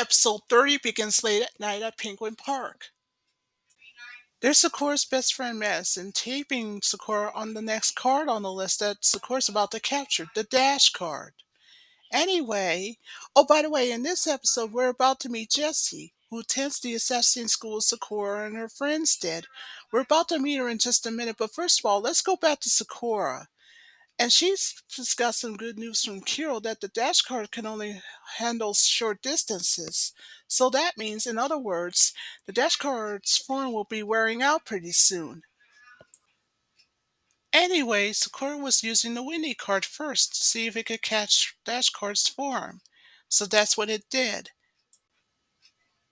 Episode 30 begins late at night at Penguin Park. There's Sakura's best friend Madison taping Sakura on the next card on the list that Sakura's about to capture, the Dash card. Anyway, oh, by the way, in this episode, we're about to meet Jessie, who attends the assassin school Sakura and her friends did. We're about to meet her in just a minute, but first of all, let's go back to Sakura. And she's just got some good news from Kiro that the dash card can only handle short distances. So that means, in other words, the dash card's form will be wearing out pretty soon. Anyway, Sakura was using the Windy card first to see if it could catch dash card's form. So that's what it did.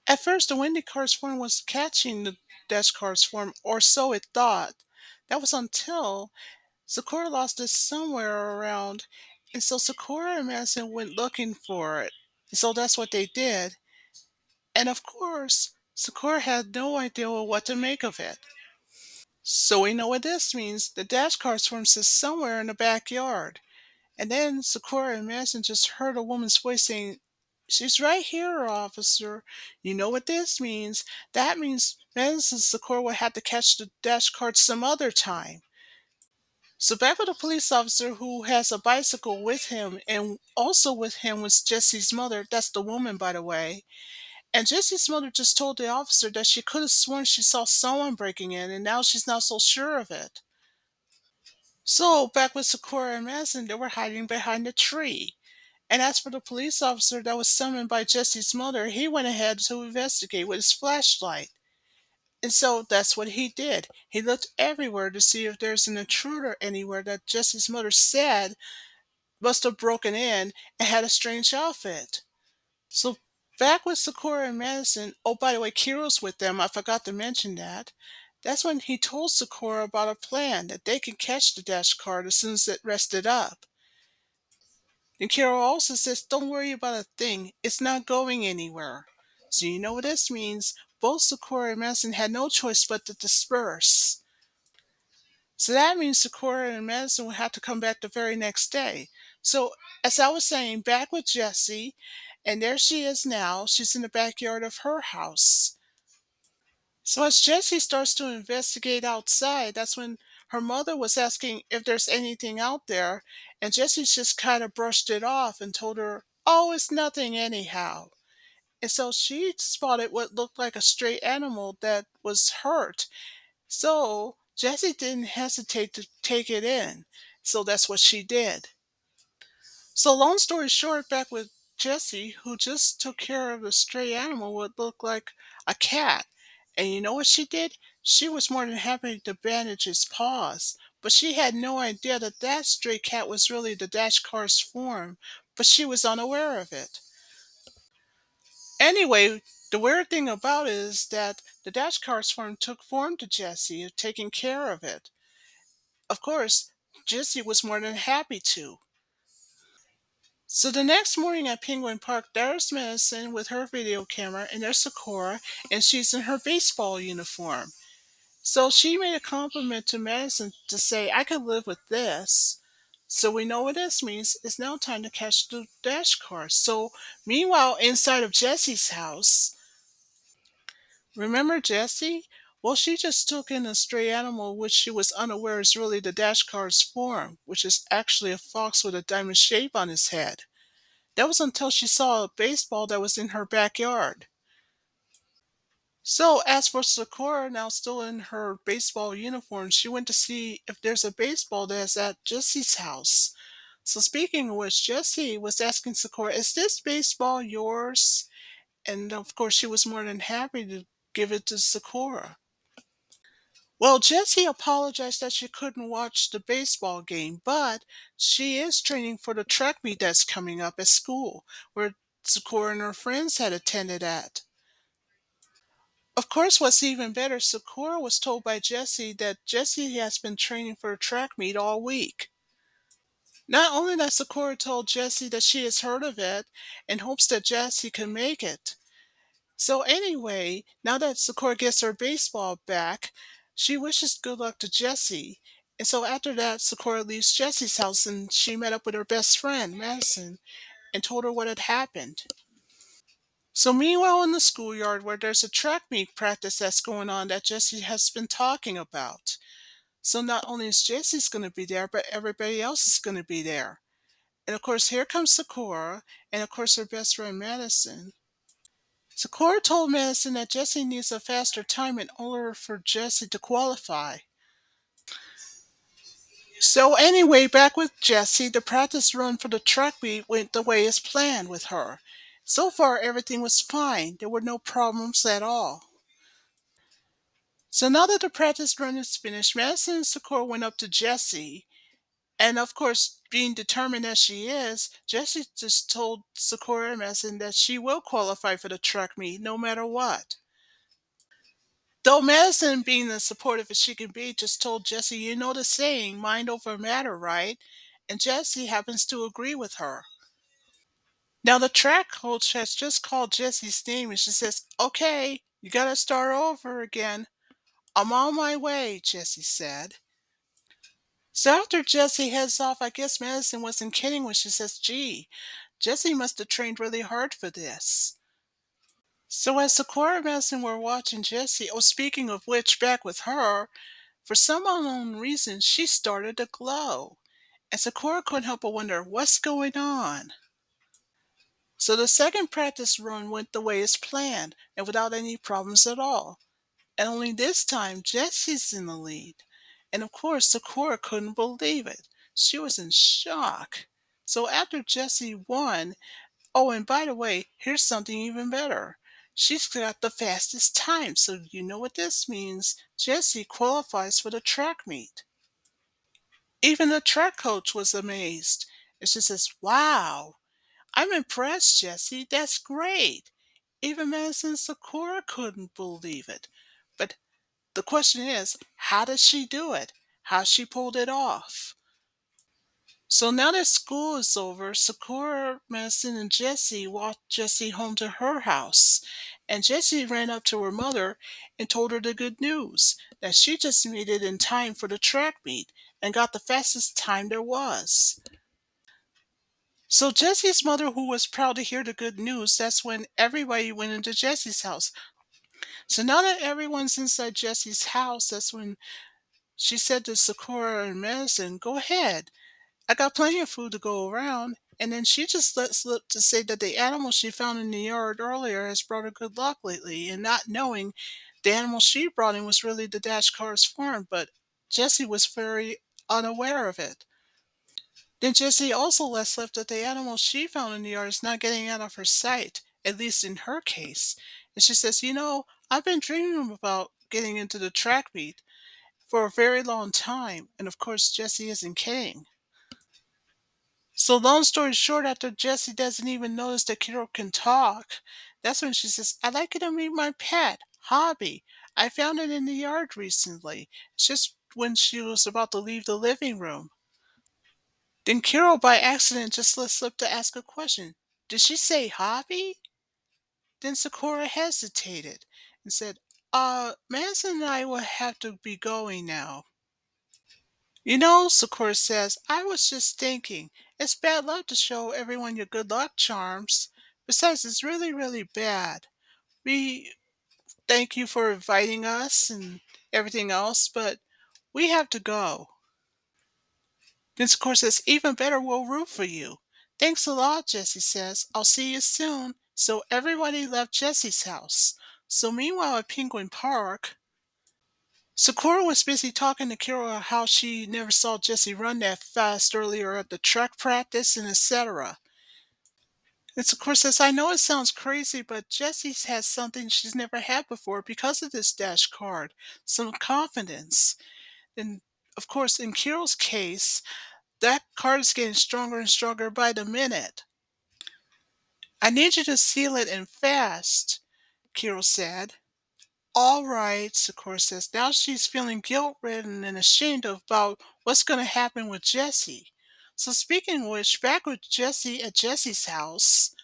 At first, the Windy card's form was catching the dash card's form, or so it thought. That was until Sakura lost it somewhere around, and so Sakura and Madison went looking for it. And so that's what they did. And of course, Sakura had no idea what to make of it. So we know what this means. The dash card swarm is somewhere in the backyard. And then Sakura and Madison just heard a woman's voice saying, "She's right here, officer." You know what this means. That means Madison and Sakura will have to catch the dash card some other time. So back with a police officer who has a bicycle with him, and also with him was Jesse's mother. That's the woman, by the way. And Jesse's mother just told the officer that she could have sworn she saw someone breaking in, and now she's not so sure of it. So back with Sakura and Madison, they were hiding behind a tree. And as for the police officer that was summoned by Jesse's mother, he went ahead to investigate with his flashlight. And so that's what he did. He looked everywhere to see if there's an intruder anywhere that Jesse's mother said must have broken in and had a strange outfit. So back with Sakura and Madison, oh, by the way, Kiro's with them. I forgot to mention that. That's when he told Sakura about a plan that they can catch the dash card as soon as it rested up. And Kiro also says, "Don't worry about a thing. It's not going anywhere." So you know what this means. Both Sakura and Madison had no choice but to disperse. So that means Sakura and Madison will have to come back the very next day. So, as I was saying, back with Jessie, and there she is now. She's in the backyard of her house. So, as Jessie starts to investigate outside, that's when her mother was asking if there's anything out there, and Jessie just kind of brushed it off and told her, "Oh, it's nothing anyhow." And so she spotted what looked like a stray animal that was hurt. So Jessie didn't hesitate to take it in. So that's what she did. So long story short, back with Jessie, who just took care of a stray animal what looked like a cat. And you know what she did? She was more than happy to bandage its paws. But she had no idea that that stray cat was really the dash car's form. But she was unaware of it. Anyway, the weird thing about it is that the dash car's form took form to Jessie of taking care of it. Of course, Jessie was more than happy to. So the next morning at Penguin Park, there's Madison with her video camera, and there's Sakura, and she's in her baseball uniform. So she made a compliment to Madison to say, "I could live with this." So we know what this means. It's now time to catch the dash car. So meanwhile, inside of Jessie's house, remember Jessie? Well, she just took in a stray animal which she was unaware is really the dash car's form, which is actually a fox with a diamond shape on his head. That was until she saw a baseball that was in her backyard. So, as for Sakura, now still in her baseball uniform, she went to see if there's a baseball that's at Jessie's house. So, speaking of which, Jessie was asking Sakura, "Is this baseball yours?" And of course, she was more than happy to give it to Sakura. Well, Jessie apologized that she couldn't watch the baseball game, but she is training for the track meet that's coming up at school, where Sakura and her friends had attended at. Of course, what's even better, Sakura was told by Jessie that Jessie has been training for a track meet all week. Not only that, Sakura told Jessie that she has heard of it and hopes that Jessie can make it. So anyway, now that Sakura gets her baseball back, she wishes good luck to Jessie. And so after that, Sakura leaves Jessie's house and she met up with her best friend, Madison, and told her what had happened. So meanwhile in the schoolyard where there's a track meet practice that's going on that Jessie has been talking about. So not only is Jessie's going to be there, but everybody else is going to be there. And of course, here comes Sakura, and of course her best friend Madison. Sakura told Madison that Jessie needs a faster time in order for Jessie to qualify. So anyway, back with Jessie, the practice run for the track meet went the way as planned with her. So far, everything was fine. There were no problems at all. So now that the practice run is finished, Madison and Sakura went up to Jessie. And of course, being determined as she is, Jessie just told Sakura and Madison that she will qualify for the track meet no matter what. Though Madison, being as supportive as she can be, just told Jessie, you know the saying, mind over matter, right? And Jessie happens to agree with her. Now the track coach has just called Jessie's name and she says, okay, you gotta start over again. I'm on my way, Jessie said. So after Jessie heads off, I guess Madison wasn't kidding when she says, gee, Jessie must have trained really hard for this. So as Sakura and Madison were watching Jessie, oh, speaking of which, back with her, for some unknown reason, she started to glow. And Sakura couldn't help but wonder, what's going on? So the second practice run went the way as planned, and without any problems at all. And only this time, Jessie's in the lead. And of course, Sakura couldn't believe it. She was in shock. So after Jessie won, oh, and by the way, here's something even better. She's got the fastest time, so you know what this means. Jessie qualifies for the track meet. Even the track coach was amazed. And she says, wow, I'm impressed, Jessie. That's great. Even Madison Sakura couldn't believe it. But the question is, how did she do it? How she pulled it off? So now that school is over, Sakura, Madison, and Jessie walked Jessie home to her house. And Jessie ran up to her mother and told her the good news that she just made it in time for the track meet and got the fastest time there was. So Jessie's mother, who was proud to hear the good news, that's when everybody went into Jessie's house. So now that everyone's inside Jessie's house, that's when she said to Sakura and Madison, go ahead. I got plenty of food to go around. And then she just let slip to say that the animal she found in the yard earlier has brought her good luck lately, and not knowing the animal she brought in was really the Dashcar's farm, but Jessie was very unaware of it. Then Jessie also let slip that the animal she found in the yard is not getting out of her sight, at least in her case. And she says, you know, I've been dreaming about getting into the track meet for a very long time. And of course, Jessie isn't kidding. So long story short, after Jessie doesn't even notice that Kiro can talk, that's when she says, I'd like you to meet my pet, Hobby. I found it in the yard recently. It's just when she was about to leave the living room. Then Kiro by accident just let slip to ask a question. Did she say Hobby? Then Sakura hesitated and said, Madison and I will have to be going now. You know, Sakura says, I was just thinking, it's bad luck to show everyone your good luck charms. Besides, it's really, really bad. We thank you for inviting us and everything else, but we have to go. Then Sakura says, even better, we'll root for you. Thanks a lot, Jessie says. I'll see you soon. So everybody left Jessie's house. So meanwhile at Penguin Park, Sakura was busy talking to Kira how she never saw Jessie run that fast earlier at the track practice and etc. And Sakura says, I know it sounds crazy, but Jessie has something she's never had before because of this dash card. Some confidence. And of course, in Kiro's case, that card is getting stronger and stronger by the minute. I need you to seal it and fast, Kiro said. All right, Sakura says. Now she's feeling guilt-ridden and ashamed about what's going to happen with Jessie. So speaking of which, back with Jessie at Jessie's house,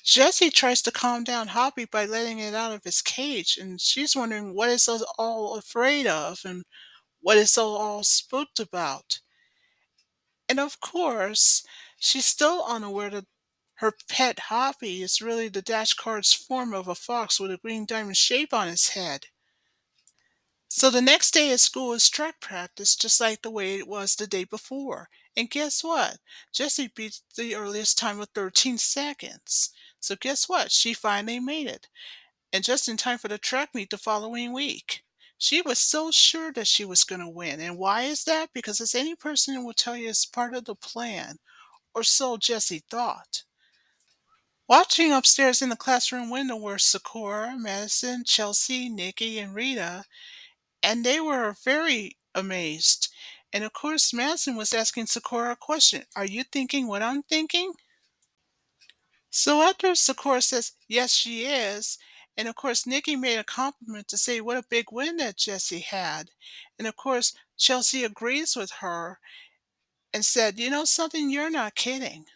Jessie tries to calm down Hoppy by letting it out of its cage, and she's wondering what it's all afraid of and what it's all spooked about. And of course, she's still unaware that Her pet hobby is really the dash card's form of a fox with a green diamond shape on its head. So the next day at school is track practice, just like the way it was the day before. And guess what? Jessie beat the earliest time of 13 seconds. So guess what? She finally made it, and just in time for the track meet the following week. She was so sure that she was going to win. And why is that? Because as any person will tell you, it's part of the plan, or so Jessie thought. Watching upstairs in the classroom window were Sakura, Madison, Chelsea, Nikki, and Rita, and they were very amazed. And of course, Madison was asking Sakura a question. Are you thinking what I'm thinking? So after Sakura says, yes, she is, and of course, Nikki made a compliment to say what a big win that Jessie had. And of course, Chelsea agrees with her and said, you know something, you're not kidding.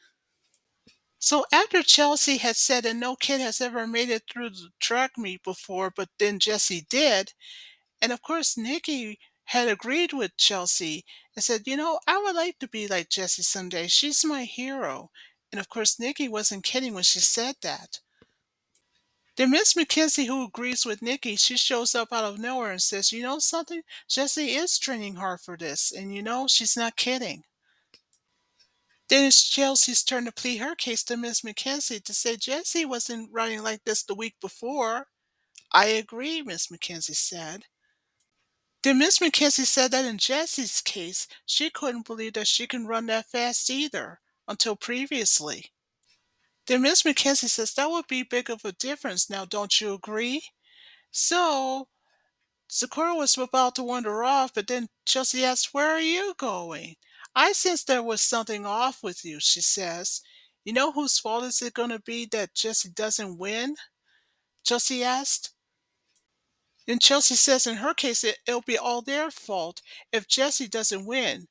So after Chelsea had said that no kid has ever made it through the track meet before, but then Jessie did, and of course, Nikki had agreed with Chelsea and said, you know, I would like to be like Jessie someday. She's my hero. And of course, Nikki wasn't kidding when she said that. Then Miss Mackenzie, who agrees with Nikki, she shows up out of nowhere and says, you know something? Jessie is training hard for this. And you know, she's not kidding. Then it's Chelsea's turn to plead her case to Miss Mackenzie to say Jessie wasn't running like this the week before. I agree, Miss Mackenzie said. Then Miss Mackenzie said that in Jessie's case, she couldn't believe that she can run that fast either, until previously. Then Miss Mackenzie says that would be big of a difference now, don't you agree? So Sakura was about to wander off, but then Chelsea asked, where are you going? I sensed there was something off with you, she says. You know whose fault is it going to be that Jessie doesn't win? Chelsea asked. And Chelsea says in her case it'll be all their fault if Jessie doesn't win.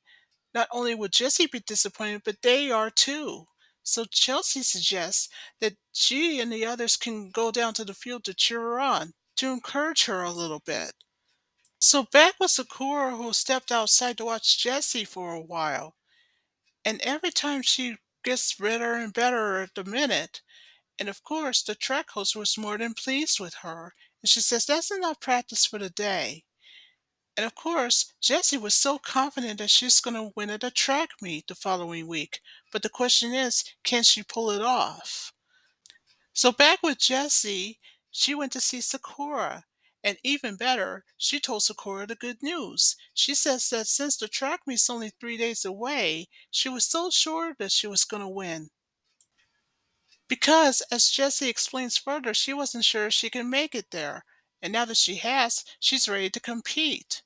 Not only will Jessie be disappointed, but they are too. So Chelsea suggests that she and the others can go down to the field to cheer her on, to encourage her a little bit. So back was Sakura, who stepped outside to watch Jessie for a while. And every time she gets better and better at the minute. And of course, the track host was more than pleased with her. And she says, that's enough practice for the day. And of course, Jessie was so confident that she's going to win at a track meet the following week. But the question is, can she pull it off? So back with Jessie, she went to see Sakura. And even better, she told Sakura the good news. She says that since the track meet's only 3 days away, she was so sure that she was going to win. Because, as Jessie explains further, she wasn't sure she can make it there. And now that she has, she's ready to compete.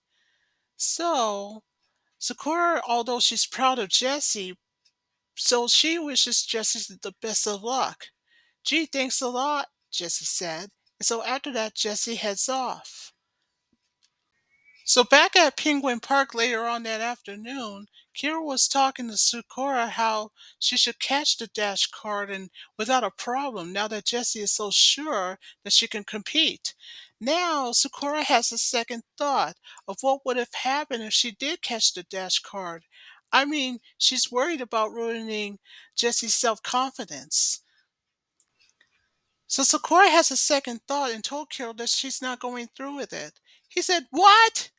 So, Sakura, although she's proud of Jessie, so she wishes Jessie the best of luck. Gee, thanks a lot, Jessie said. And so after that, Jessie heads off. So back at Penguin Park later on that afternoon, Kira was talking to Sakura how she should catch the dash card and without a problem now that Jessie is so sure that she can compete. Now Sakura has a second thought of what would have happened if she did catch the dash card. I mean, she's worried about ruining Jessie's self-confidence. So Sakura has a second thought and told Kira that she's not going through with it. He said, what?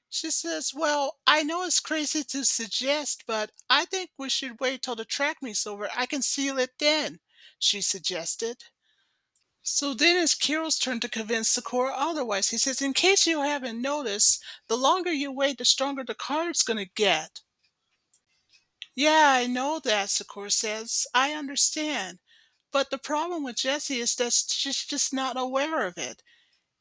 She says, well, I know it's crazy to suggest, but I think we should wait till the track meet's over. I can seal it then, she suggested. So then it's Kiro's turn to convince Sakura otherwise. He says, in case you haven't noticed, the longer you wait, the stronger the card's going to get. Yeah, I know that, Sakura says. I understand. But the problem with Jessie is that she's just not aware of it.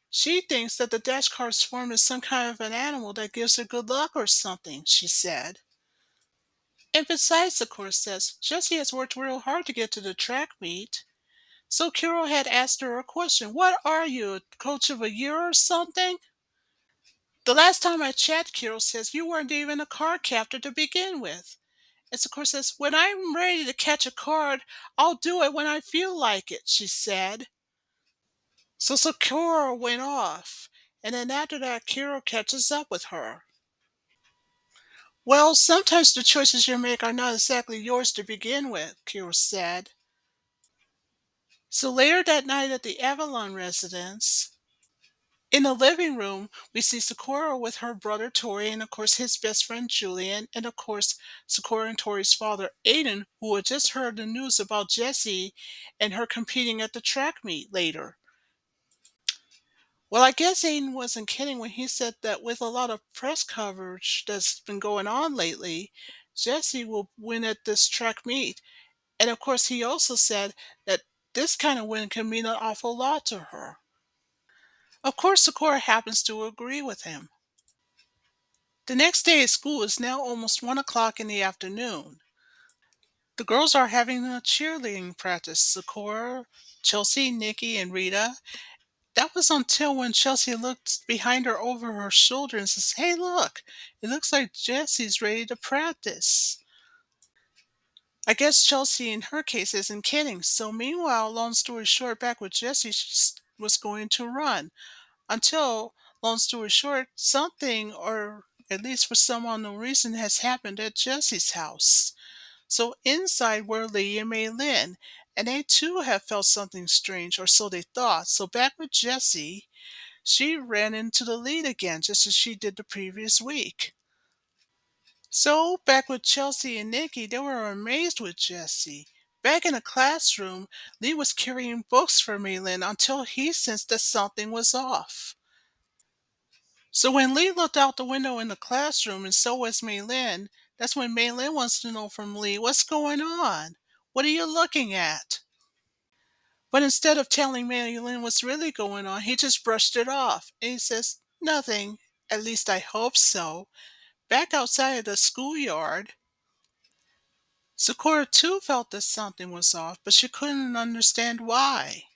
She thinks that the dash card's form is some kind of an animal that gives her good luck or something, she said. And besides, the course says, Jessie has worked real hard to get to the track meet. So Kiro had asked her a question. What are you, a coach of a year or something? The last time I checked, Kiro says, you weren't even a card captor to begin with. And Sakura says, when I'm ready to catch a card, I'll do it when I feel like it, she said. So Sakura went off. And then after that, Kiro catches up with her. Well, sometimes the choices you make are not exactly yours to begin with, Kiro said. So later that night at the Avalon residence, in the living room, we see Sakura with her brother Tori and, of course, his best friend Julian, and, of course, Sakura and Tori's father Aiden, who had just heard the news about Jessie and her competing at the track meet later. Well, I guess Aiden wasn't kidding when he said that with a lot of press coverage that's been going on lately, Jessie will win at this track meet. And of course, he also said that this kind of win can mean an awful lot to her. Of course, Sakura happens to agree with him. The next day at school is now almost 1 o'clock in the afternoon. The girls are having a cheerleading practice. Sakura, Chelsea, Nikki, and Rita. That was until when Chelsea looked behind her over her shoulder and says, "Hey, look, it looks like Jesse's ready to practice." I guess Chelsea in her case isn't kidding. So meanwhile, long story short, back with Jessie, was going to run until, long story short, something, or at least for some unknown reason, has happened at Jessie's house. So inside were Lee and Mei Lin, and they too have felt something strange, or so they thought. So back with Jessie, she ran into the lead again, just as she did the previous week. So back with Chelsea and Nikki, they were amazed with Jessie. Back in the classroom, Lee was carrying books for Mei Lin until he sensed that something was off. So when Lee looked out the window in the classroom, and so was Mei Lin, that's when Mei Lin wants to know from Lee, "What's going on? What are you looking at?" But instead of telling Mei Lin what's really going on, he just brushed it off. And he says, "Nothing. At least I hope so." Back outside of the schoolyard, Sakura too felt that something was off, but she couldn't understand why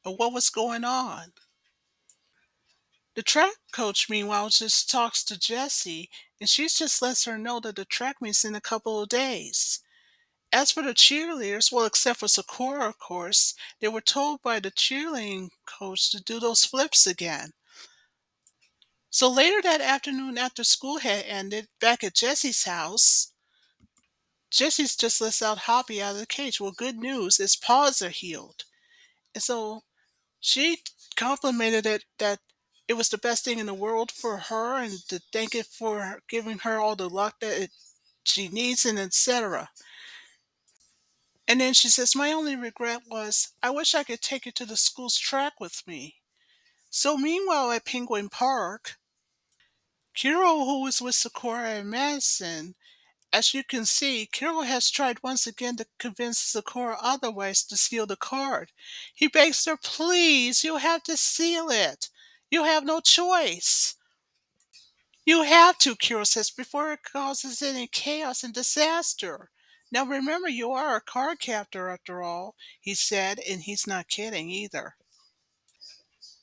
or what was going on. The track coach, meanwhile, just talks to Jessie, and she just lets her know that the track meets in a couple of days. As for the cheerleaders, well, except for Sakura, of course, they were told by the cheerleading coach to do those flips again. So later that afternoon, after school had ended, back at Jessie's house, Jessie's just lets out Hoppy out of the cage. Well, good news, its paws are healed. And so she complimented it that it was the best thing in the world for her, and to thank it for giving her all the luck that she needs, and etc. And then she says, "My only regret was I wish I could take you to the school's track with me." So meanwhile at Penguin Park, Kiro, who was with Sakura and Madison, as you can see, Kiro has tried once again to convince Sakura otherwise to seal the card. He begs her, "Please, you have to seal it. You have no choice." "You have to," Kiro says, "before it causes any chaos and disaster. Now remember, you are a card captor after all," he said, and he's not kidding either.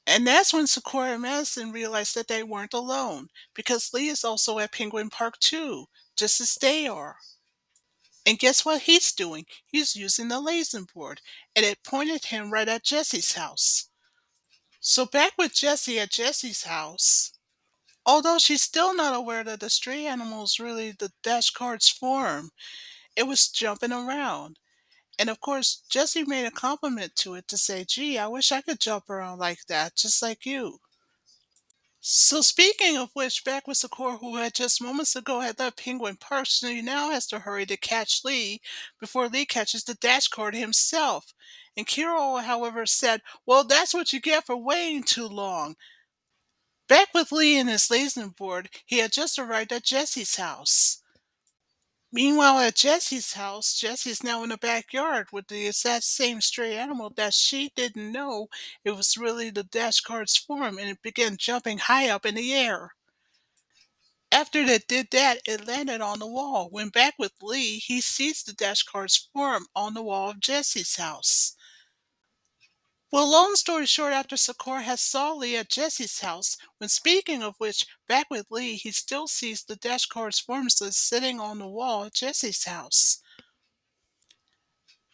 And that's when Sakura and Madison realized that they weren't alone, because Lee is also at Penguin Park too, just as they are. And guess what he's doing? He's using the laser board, and it pointed him right at Jessie's house. So back with Jessie at Jessie's house, although she's still not aware that the stray animal is really the dash card's form, it was jumping around. And of course, Jessie made a compliment to it to say, "Gee, I wish I could jump around like that, just like you." So speaking of which, back with Sakura, who had just moments ago had left Penguin Park, she now has to hurry to catch Lee before Lee catches the dash card himself. And Kiro, however, said, "Well, that's what you get for waiting too long." Back with Lee and his laser board, he had just arrived at Jessie's house. Meanwhile, at Jessie's house, Jessie's now in the backyard with the exact same stray animal that she didn't know it was really the dash card's form, and it began jumping high up in the air. After it did that, it landed on the wall. When back with Lee, he sees the dash card's form on the wall of Jessie's house. Well, long story short, after Sakura has saw Lee at Jessie's house, when speaking of which, back with Lee, he still sees the dash card's form still sitting on the wall at Jessie's house.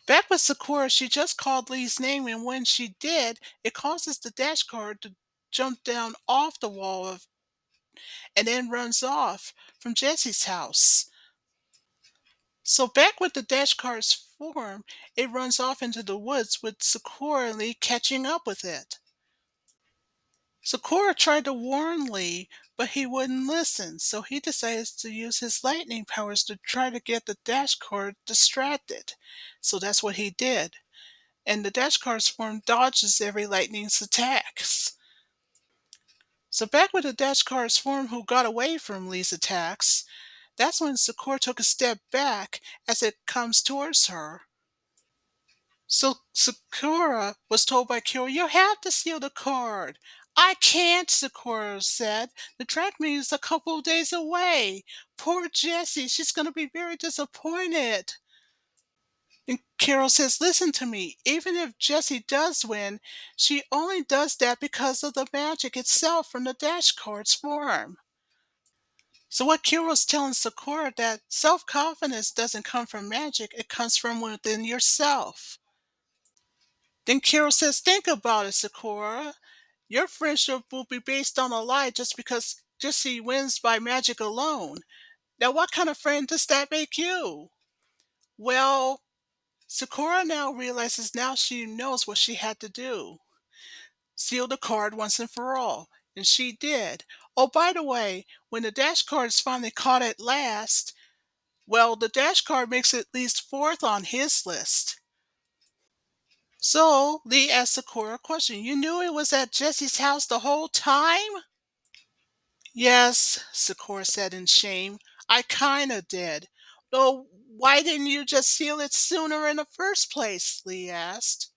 Back with Sakura, she just called Lee's name, and when she did, it causes the dash card to jump down off the wall and then runs off from Jessie's house. So back with the dash card's form, it runs off into the woods with Sakura and Lee catching up with it. Sakura tried to warn Lee, but he wouldn't listen, so he decides to use his lightning powers to try to get the dash card distracted. So that's what he did. And the dash card's form dodges every lightning's attacks. So back with the dash card's form who got away from Lee's attacks, that's when Sakura took a step back as it comes towards her. So Sakura was told by Kira, "You have to steal the card." "I can't," Sakura said. "The track meet is a couple of days away. Poor Jessie, she's going to be very disappointed." And Carol says, "Listen to me. Even if Jessie does win, she only does that because of the magic itself from the dash card's form." So what Carol's telling Sakura that self-confidence doesn't come from magic, it comes from within yourself. Then Carol says, "Think about it, Sakura. Your friendship will be based on a lie just because Jessie wins by magic alone. Now, what kind of friend does that make you?" Well, Sakura now realizes now she knows what she had to do. Seal the card once and for all. And she did. Oh, by the way, when the dash card is finally caught at last, well, the dash card makes it at least fourth on his list. So Lee asked Sakura a question. "You knew it was at Jessie's house the whole time?" "Yes," Sakura said in shame. "I kinda did." "Well, why didn't you just seal it sooner in the first place?" Lee asked.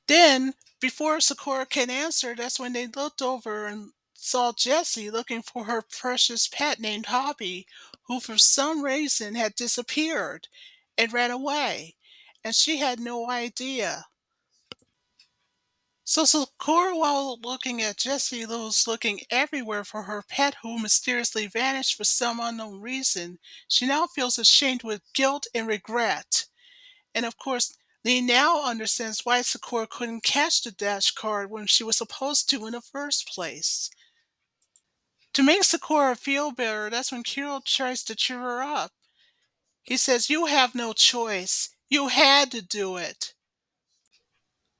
Then, before Sakura can answer, that's when they looked over and saw Jessie looking for her precious pet named Hobby, who for some reason had disappeared and ran away, and she had no idea. So Sakura, while looking at Jessie, was looking everywhere for her pet who mysteriously vanished for some unknown reason. She now feels ashamed with guilt and regret. And of course, Lee now understands why Sakura couldn't catch the dash card when she was supposed to in the first place. To make Sakura feel better, that's when Kiro tries to cheer her up. He says, "You have no choice. You had to do it."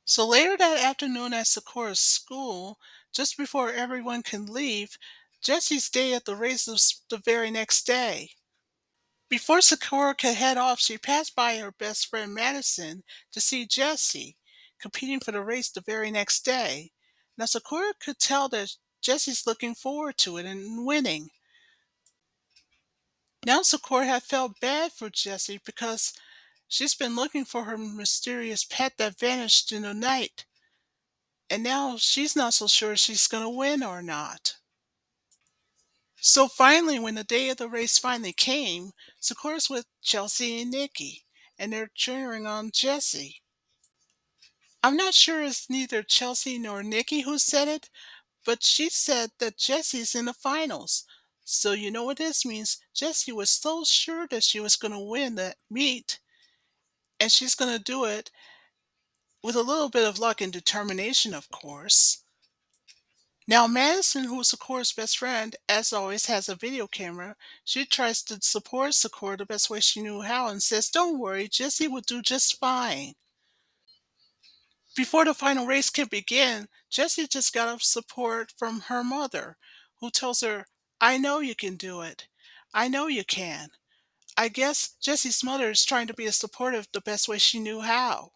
So later that afternoon at Sakura's school, just before everyone can leave, Jessie's day at the race was the very next day. Before Sakura could head off, she passed by her best friend Madison to see Jessie, competing for the race the very next day. Now Sakura could tell that Jessie's looking forward to it and winning. Now Sakura had felt bad for Jessie because she's been looking for her mysterious pet that vanished in the night. And now she's not so sure she's going to win or not. So finally, when the day of the race finally came, Sakura's with Chelsea and Nikki, and they're cheering on Jessie. I'm not sure it's neither Chelsea nor Nikki who said it, but she said that Jessie's in the finals. So you know what this means. Jessie was so sure that she was going to win that meet, and she's going to do it with a little bit of luck and determination, of course. Now, Madison, who's Sakura's best friend, as always has a video camera. She tries to support Sakura the best way she knew how and says, "Don't worry, Jessie will do just fine." Before the final race can begin, Jessie just got up support from her mother, who tells her, "I know you can do it. I know you can." I guess Jessie's mother is trying to be as supportive the best way she knew how.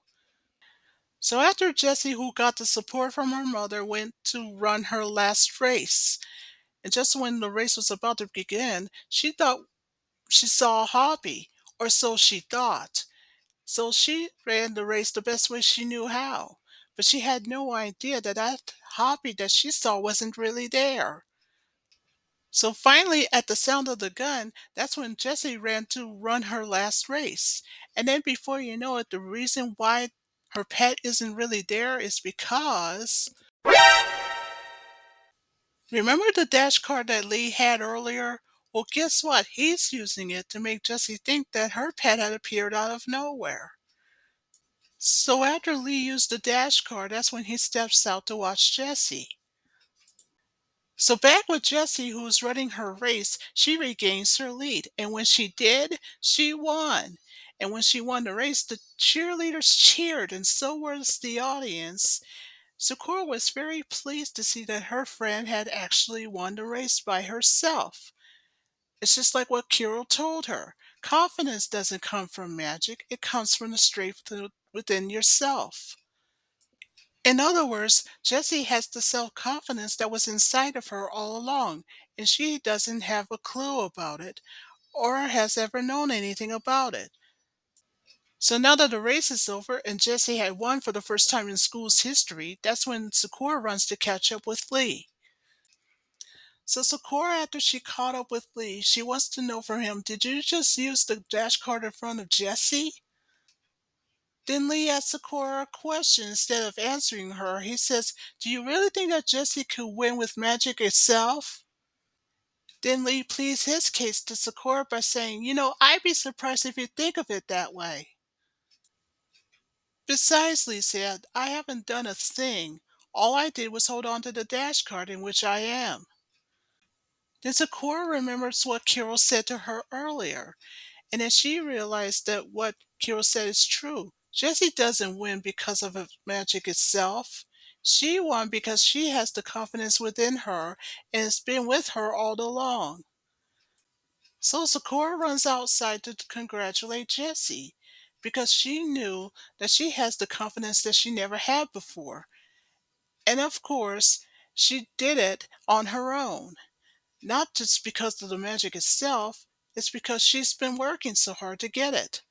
So after Jessie, who got the support from her mother, went to run her last race, and just when the race was about to begin, she thought she saw a hobby, or so she thought. So she ran the race the best way she knew how. But she had no idea that that hobby that she saw wasn't really there. So finally, at the sound of the gun, that's when Jessie ran to run her last race. And then before you know it, the reason why her pet isn't really there is because remember the dash card that Lee had earlier? Well, guess what? He's using it to make Jessie think that her pet had appeared out of nowhere. So after Lee used the dash card, that's when he steps out to watch Jessie. So back with Jessie, who was running her race, she regains her lead. And when she did, she won. And when she won the race, the cheerleaders cheered, and so was the audience. Sakura was very pleased to see that her friend had actually won the race by herself. It's just like what Kirill told her. Confidence doesn't come from magic, it comes from the strength within yourself. In other words, Jessie has the self confidence that was inside of her all along, and she doesn't have a clue about it or has ever known anything about it. So now that the race is over and Jessie had won for the first time in school's history, that's when Sakura runs to catch up with Lee. So Sakura, after she caught up with Lee, she wants to know from him, did you just use the dash card in front of Jessie? Then Lee asks Sakura a question. Instead of answering her, he says, do you really think that Jessie could win with magic itself? Then Lee pleads his case to Sakura by saying, I'd be surprised if you think of it that way. Besides, Lee said, I haven't done a thing. All I did was hold on to the dash card in which I am. Then Sakura remembers what Kirill said to her earlier, and then she realized that what Kirill said is true. Jessie doesn't win because of magic itself. She won because she has the confidence within her and it's been with her all along. So Sakura runs outside to congratulate Jessie because she knew that she has the confidence that she never had before. And of course, she did it on her own. Not just because of the magic itself, it's because she's been working so hard to get it.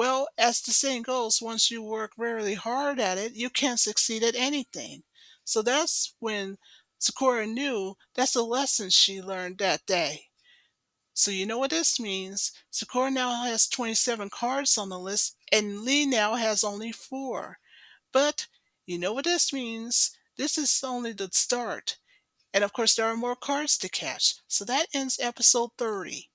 Well, as the saying goes, once you work really hard at it, you can't succeed at anything. So that's when Sakura knew that's a lesson she learned that day. So you know what this means. Sakura now has 27 cards on the list, and Lee now has only 4. But you know what this means. This is only the start. And of course, there are more cards to catch. So that ends episode 30.